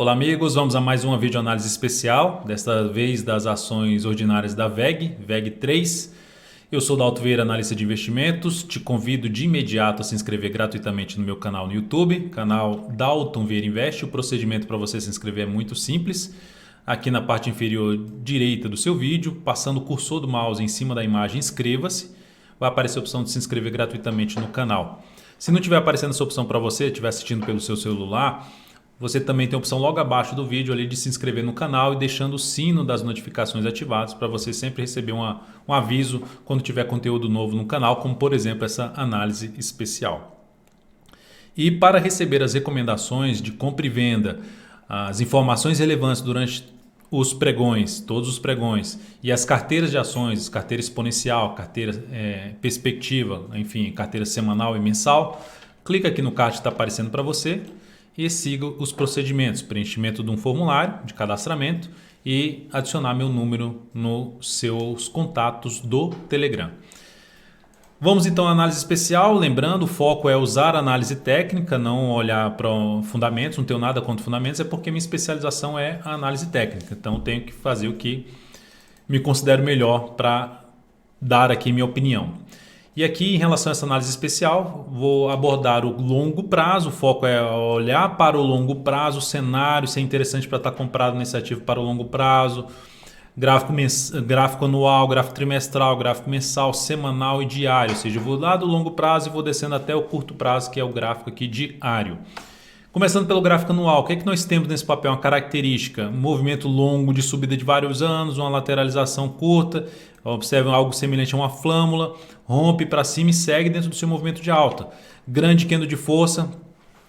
Olá amigos, vamos a mais uma videoanálise especial, desta vez das ações ordinárias da VEG 3. Eu sou Dalton Vieira, analista de investimentos, te convido de imediato a se inscrever gratuitamente no meu canal no YouTube, canal Dalton Vieira Investe. O procedimento para você se inscrever é muito simples. Aqui na parte inferior direita do seu vídeo, passando o cursor do mouse em cima da imagem, inscreva-se. Vai aparecer a opção de se inscrever gratuitamente no canal. Se não estiver aparecendo essa opção para você, estiver assistindo pelo seu celular, você também tem a opção logo abaixo do vídeo ali de se inscrever no canal e deixando o sino das notificações ativados para você sempre receber um aviso quando tiver conteúdo novo no canal, como por exemplo essa análise especial. E para receber as recomendações de compra e venda, as informações relevantes durante os pregões, todos os pregões, e as carteiras de ações, carteira exponencial, carteira perspectiva, enfim, carteira semanal e mensal, clica aqui no card que está aparecendo para você e siga os procedimentos, preenchimento de um formulário de cadastramento e adicionar meu número nos seus contatos do Telegram. Vamos então à análise especial, lembrando, o foco é usar análise técnica, não olhar para fundamentos, não tenho nada contra fundamentos, é porque minha especialização é a análise técnica, então tenho que fazer o que me considero melhor para dar aqui minha opinião. E aqui, em relação a essa análise especial, vou abordar o longo prazo. O foco é olhar para o longo prazo, o cenário, se é interessante para estar comprado nesse ativo para o longo prazo, gráfico anual, gráfico trimestral, gráfico mensal, semanal e diário. Ou seja, eu vou lá do longo prazo e vou descendo até o curto prazo, que é o gráfico aqui diário. Começando pelo gráfico anual, o que é que nós temos nesse papel? Uma característica, um movimento longo de subida de vários anos, uma lateralização curta, observe algo semelhante a uma flâmula, rompe para cima e segue dentro do seu movimento de alta. Grande candle de força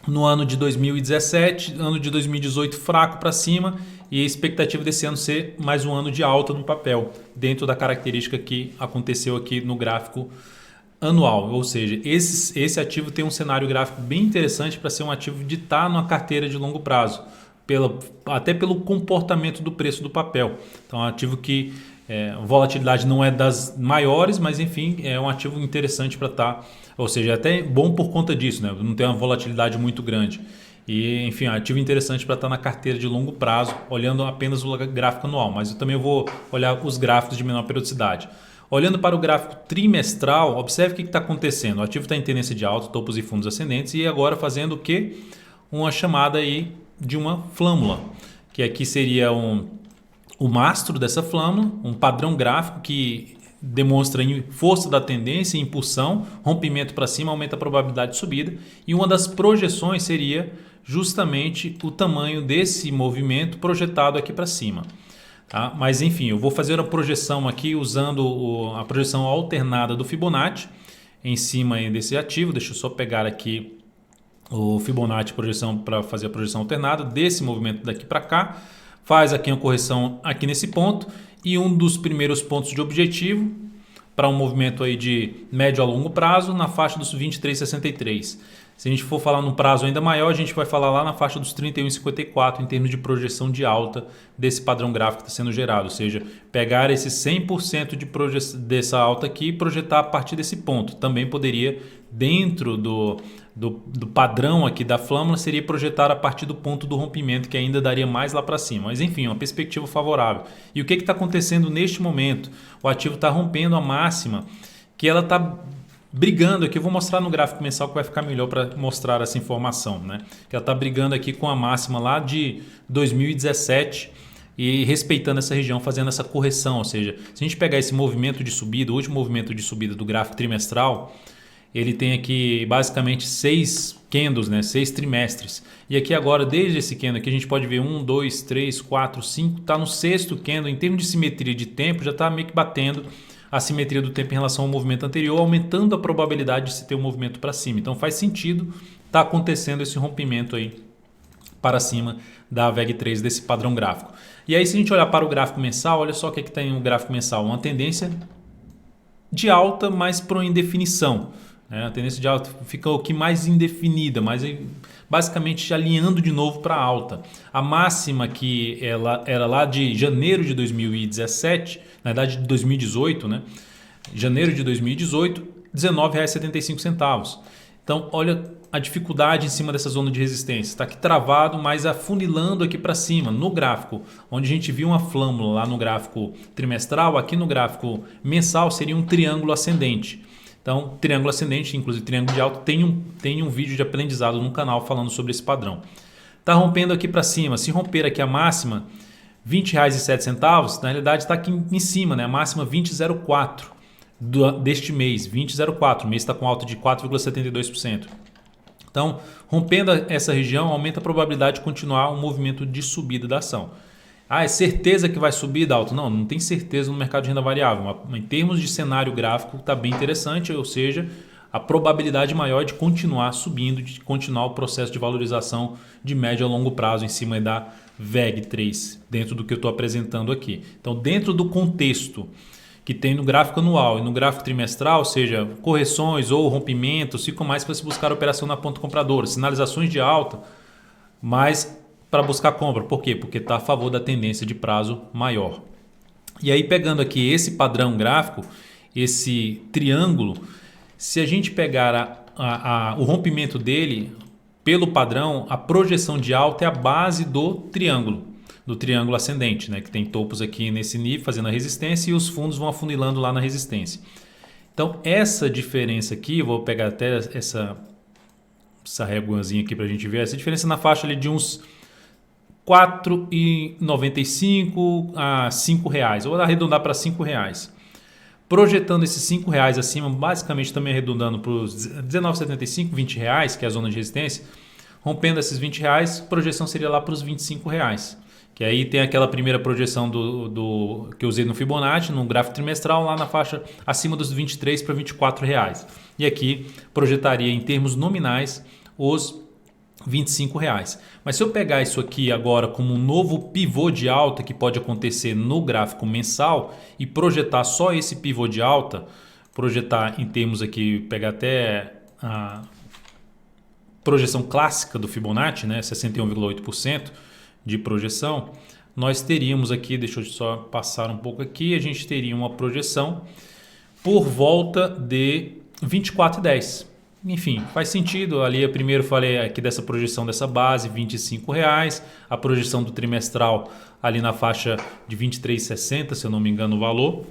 no ano de 2017, ano de 2018 fraco para cima e a expectativa desse ano ser mais um ano de alta no papel, dentro da característica que aconteceu aqui no gráfico anual, ou seja, esse ativo tem um cenário gráfico bem interessante para ser um ativo de estar numa carteira de longo prazo, até pelo comportamento do preço do papel. Então é um ativo que a volatilidade não é das maiores, mas enfim, é um ativo interessante para estar, ou seja, é até bom por conta disso, né? Não tem uma volatilidade muito grande. E enfim, é um ativo interessante para estar na carteira de longo prazo, olhando apenas o gráfico anual, mas eu também vou olhar os gráficos de menor periodicidade. Olhando para o gráfico trimestral, observe o que está acontecendo. O ativo está em tendência de alta, topos e fundos ascendentes e agora fazendo o quê? Uma chamada aí de uma flâmula, que aqui seria o mastro dessa flâmula, um padrão gráfico que demonstra força da tendência, impulsão, rompimento para cima, aumenta a probabilidade de subida. E uma das projeções seria justamente o tamanho desse movimento projetado aqui para cima. Tá? Mas enfim, eu vou fazer a projeção aqui usando a projeção alternada do Fibonacci em cima desse ativo. Deixa eu só pegar aqui o Fibonacci projeção para fazer a projeção alternada desse movimento daqui para cá. Faz aqui uma correção aqui nesse ponto e um dos primeiros pontos de objetivo para um movimento aí de médio a longo prazo na faixa dos 23,63. Se a gente for falar num prazo ainda maior, a gente vai falar lá na faixa dos 31,54 em termos de projeção de alta desse padrão gráfico que está sendo gerado. Ou seja, pegar esse 100% dessa alta aqui e projetar a partir desse ponto. Também poderia, dentro do padrão aqui da flâmula, seria projetar a partir do ponto do rompimento, que ainda daria mais lá para cima. Mas enfim, uma perspectiva favorável. E o que está acontecendo neste momento? O ativo está rompendo a máxima que ela está brigando aqui, eu vou mostrar no gráfico mensal que vai ficar melhor para mostrar essa informação, né? Que ela está brigando aqui com a máxima lá de 2017 e respeitando essa região, fazendo essa correção. Ou seja, se a gente pegar esse movimento de subida, o último movimento de subida do gráfico trimestral, ele tem aqui basicamente 6 candles, né? 6 trimestres. E aqui agora, desde esse candle aqui, a gente pode ver 1, 2, 3, 4, 5, está no 6º candle. Em termos de simetria de tempo, já está meio que batendo a simetria do tempo em relação ao movimento anterior, aumentando a probabilidade de se ter um movimento para cima. Então faz sentido estar acontecendo esse rompimento aí para cima da VEG 3 desse padrão gráfico. E aí se a gente olhar para o gráfico mensal, olha só o que tem no gráfico mensal, uma tendência de alta, mas para uma indefinição. A tendência de alta fica o que mais indefinida, mas basicamente alinhando de novo para alta. A máxima que ela era lá de janeiro de 2017, na verdade de 2018, né? Janeiro de 2018, R$ 19,75. Então, olha a dificuldade em cima dessa zona de resistência? Está aqui travado, mas afunilando aqui para cima no gráfico, onde a gente viu uma flâmula lá no gráfico trimestral, aqui no gráfico mensal seria um triângulo ascendente. Então, triângulo ascendente, inclusive triângulo de alta, tem um vídeo de aprendizado no canal falando sobre esse padrão. Está rompendo aqui para cima. Se romper aqui a máxima, R$ 20,07, na realidade está aqui em cima, né? A máxima 20,04 deste mês, 20,04. O mês está com alta de 4,72%. Então, rompendo essa região, aumenta a probabilidade de continuar um movimento de subida da ação. Ah, é certeza que vai subir, Dalton? Não, não tem certeza no mercado de renda variável. Mas em termos de cenário gráfico, está bem interessante, ou seja, a probabilidade maior de continuar subindo, de continuar o processo de valorização de médio a longo prazo em cima da VEG3, dentro do que eu estou apresentando aqui. Então, dentro do contexto que tem no gráfico anual e no gráfico trimestral, ou seja, correções ou rompimentos, ficam mais para se buscar operação na ponta compradora, sinalizações de alta, mas para buscar compra. Por quê? Porque está a favor da tendência de prazo maior. E aí, pegando aqui esse padrão gráfico, esse triângulo, se a gente pegar o rompimento dele, pelo padrão, a projeção de alta é a base do triângulo ascendente, né? Que tem topos aqui nesse nível fazendo a resistência e os fundos vão afunilando lá na resistência. Então, essa diferença aqui, vou pegar até essa réguazinha aqui para a gente ver, essa diferença na faixa ali de uns R$ 4,95 a R$ 5,00. Eu vou arredondar para R$ 5,00. Projetando esses R$ 5,00 acima, basicamente também arredondando para os R$ 19,75, R$ 20,00, que é a zona de resistência, rompendo esses R$ 20,00, projeção seria lá para os R$ 25,00. Que aí tem aquela primeira projeção que eu usei no Fibonacci, no gráfico trimestral, lá na faixa acima dos 23 para R$ 24,00. E aqui projetaria em termos nominais os R$ 25,00. Mas se eu pegar isso aqui agora como um novo pivô de alta que pode acontecer no gráfico mensal e projetar só esse pivô de alta, projetar em termos aqui, pegar até a projeção clássica do Fibonacci, né, 61,8% de projeção, nós teríamos aqui, deixa eu só passar um pouco aqui, a gente teria uma projeção por volta de 24,10. Enfim, faz sentido. Ali eu primeiro falei aqui dessa projeção dessa base, R$ 25,00. A projeção do trimestral ali na faixa de 23,60, se eu não me engano o valor.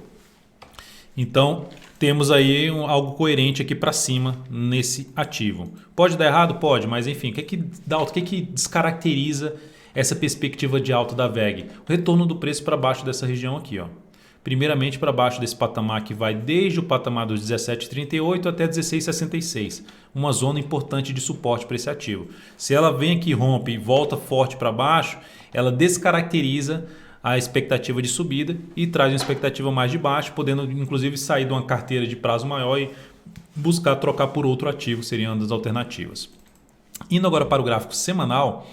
Então, temos aí algo coerente aqui para cima nesse ativo. Pode dar errado? Pode, mas enfim, o que descaracteriza essa perspectiva de alta da VEG? O retorno do preço para baixo dessa região aqui, ó. Primeiramente para baixo desse patamar que vai desde o patamar dos 17,38 até 16,66. Uma zona importante de suporte para esse ativo. Se ela vem aqui, rompe e volta forte para baixo, ela descaracteriza a expectativa de subida e traz uma expectativa mais de baixo, podendo inclusive sair de uma carteira de prazo maior e buscar trocar por outro ativo, seriam uma das alternativas. Indo agora para o gráfico semanal,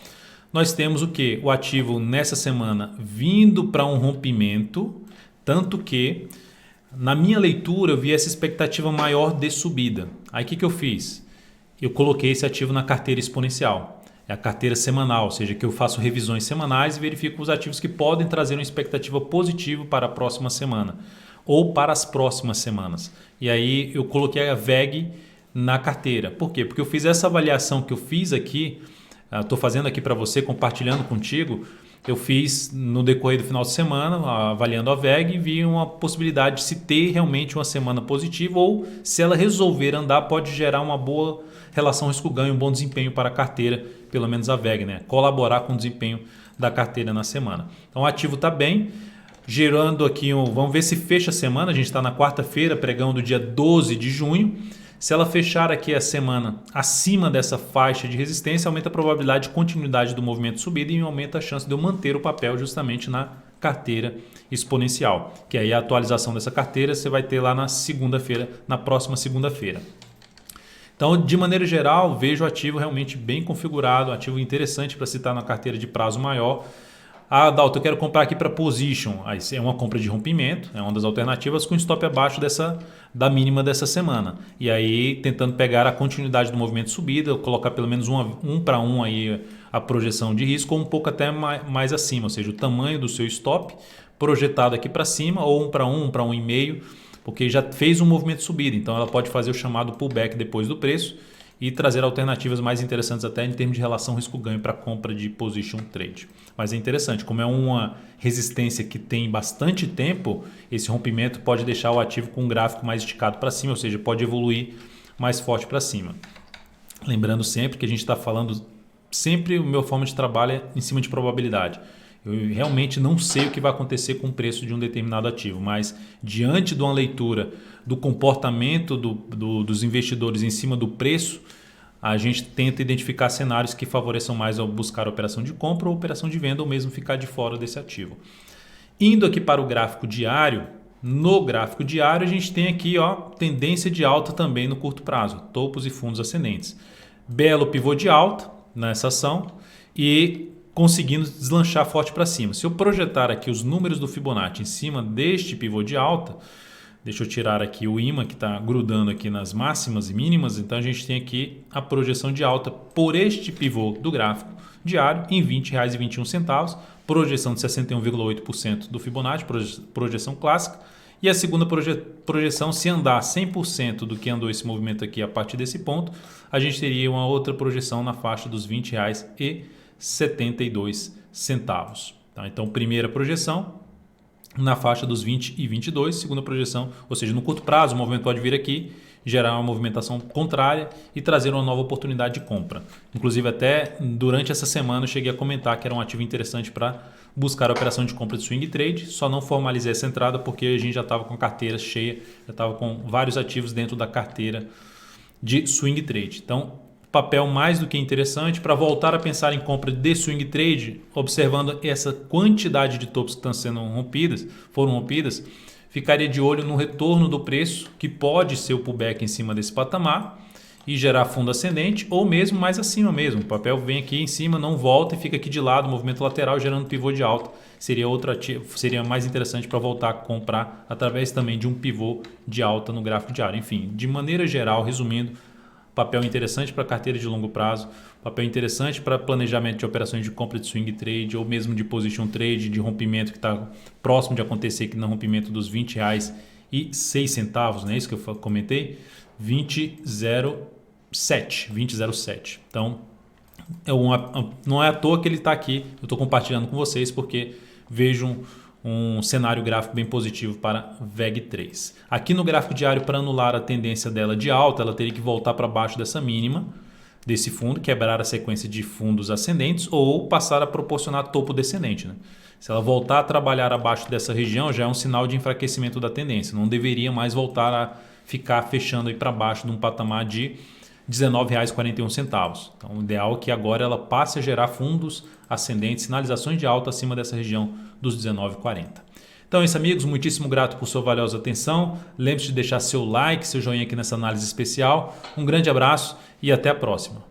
nós temos o que? O ativo nessa semana vindo para um rompimento. Tanto que, na minha leitura, eu vi essa expectativa maior de subida. Aí o que eu fiz? Eu coloquei esse ativo na carteira exponencial. É a carteira semanal, ou seja, que eu faço revisões semanais e verifico os ativos que podem trazer uma expectativa positiva para a próxima semana ou para as próximas semanas. E aí eu coloquei a VEG na carteira. Por quê? Porque eu fiz essa avaliação que eu fiz aqui, estou fazendo aqui para você, compartilhando contigo. Eu fiz no decorrer do final de semana, avaliando a VEG, e vi uma possibilidade de se ter realmente uma semana positiva ou, se ela resolver andar, pode gerar uma boa relação risco-ganho, um bom desempenho para a carteira, pelo menos a VEG, né? Colaborar com o desempenho da carteira na semana. Então o ativo está bem, gerando aqui, vamos ver se fecha a semana, a gente está na quarta-feira, pregão do dia 12 de junho. Se ela fechar aqui a semana acima dessa faixa de resistência, aumenta a probabilidade de continuidade do movimento de subida e aumenta a chance de eu manter o papel justamente na carteira exponencial. Que aí a atualização dessa carteira você vai ter lá na segunda-feira, na próxima segunda-feira. Então, de maneira geral, vejo o ativo realmente bem configurado, ativo interessante para citar na carteira de prazo maior. Ah, Dalton, eu quero comprar aqui para position. Aí é uma compra de rompimento, é uma das alternativas, com stop abaixo da mínima dessa semana. E aí, tentando pegar a continuidade do movimento de subida, colocar pelo menos um para um aí a projeção de risco, ou um pouco até mais acima, ou seja, o tamanho do seu stop projetado aqui para cima, ou um para 1,5, porque já fez um movimento de subida. Então, ela pode fazer o chamado pullback depois do preço. e trazer alternativas mais interessantes até em termos de relação risco-ganho para compra de position trade. Mas é interessante, como é uma resistência que tem bastante tempo, esse rompimento pode deixar o ativo com um gráfico mais esticado para cima, ou seja, pode evoluir mais forte para cima. Lembrando sempre que a gente está falando, sempre a minha forma de trabalho é em cima de probabilidade. Eu realmente não sei o que vai acontecer com o preço de um determinado ativo, mas diante de uma leitura do comportamento dos investidores em cima do preço, a gente tenta identificar cenários que favoreçam mais ao buscar a operação de compra ou operação de venda ou mesmo ficar de fora desse ativo. Indo aqui para o gráfico diário, no gráfico diário a gente tem aqui tendência de alta também no curto prazo, topos e fundos ascendentes. Belo pivô de alta nessa ação e conseguindo deslanchar forte para cima. Se eu projetar aqui os números do Fibonacci em cima deste pivô de alta, deixa eu tirar aqui o imã que está grudando aqui nas máximas e mínimas, então a gente tem aqui a projeção de alta por este pivô do gráfico diário em R$ 20,21, projeção de 61,8% do Fibonacci, projeção clássica, e a segunda projeção, se andar 100% do que andou esse movimento aqui a partir desse ponto, a gente teria uma outra projeção na faixa dos R$ 20,72. Tá? Então, primeira projeção na faixa dos 20 e 22, segunda projeção, ou seja, no curto prazo o movimento pode vir aqui, gerar uma movimentação contrária e trazer uma nova oportunidade de compra. Inclusive até durante essa semana eu cheguei a comentar que era um ativo interessante para buscar a operação de compra de swing trade, só não formalizei essa entrada porque a gente já estava com a carteira cheia, já estava com vários ativos dentro da carteira de swing trade. Então, papel mais do que interessante para voltar a pensar em compra de swing trade, observando essa quantidade de topos que estão sendo foram rompidas, ficaria de olho no retorno do preço, que pode ser o pullback em cima desse patamar e gerar fundo ascendente ou mesmo mais acima mesmo. O papel vem aqui em cima, não volta e fica aqui de lado, movimento lateral gerando pivô de alta. Seria outro ativo, seria mais interessante para voltar a comprar através também de um pivô de alta no gráfico diário. Enfim, de maneira geral, resumindo, papel interessante para carteira de longo prazo, papel interessante para planejamento de operações de compra de swing trade ou mesmo de position trade, de rompimento que está próximo de acontecer aqui no rompimento dos R$ 20,06, não é isso que eu comentei? 20,07. Então, não é à toa que ele está aqui, eu estou compartilhando com vocês porque vejo um cenário gráfico bem positivo para VEG3. Aqui no gráfico diário, para anular a tendência dela de alta, ela teria que voltar para baixo dessa mínima desse fundo, quebrar a sequência de fundos ascendentes ou passar a proporcionar topo descendente. Né? Se ela voltar a trabalhar abaixo dessa região, já é um sinal de enfraquecimento da tendência. Não deveria mais voltar a ficar fechando aí para baixo de um patamar de R$ 19,41. Então, o ideal é que agora ela passe a gerar fundos ascendentes, sinalizações de alta acima dessa região dos 19,40. Então é isso, amigos. Muitíssimo grato por sua valiosa atenção. Lembre-se de deixar seu like, seu joinha aqui nessa análise especial. Um grande abraço e até a próxima.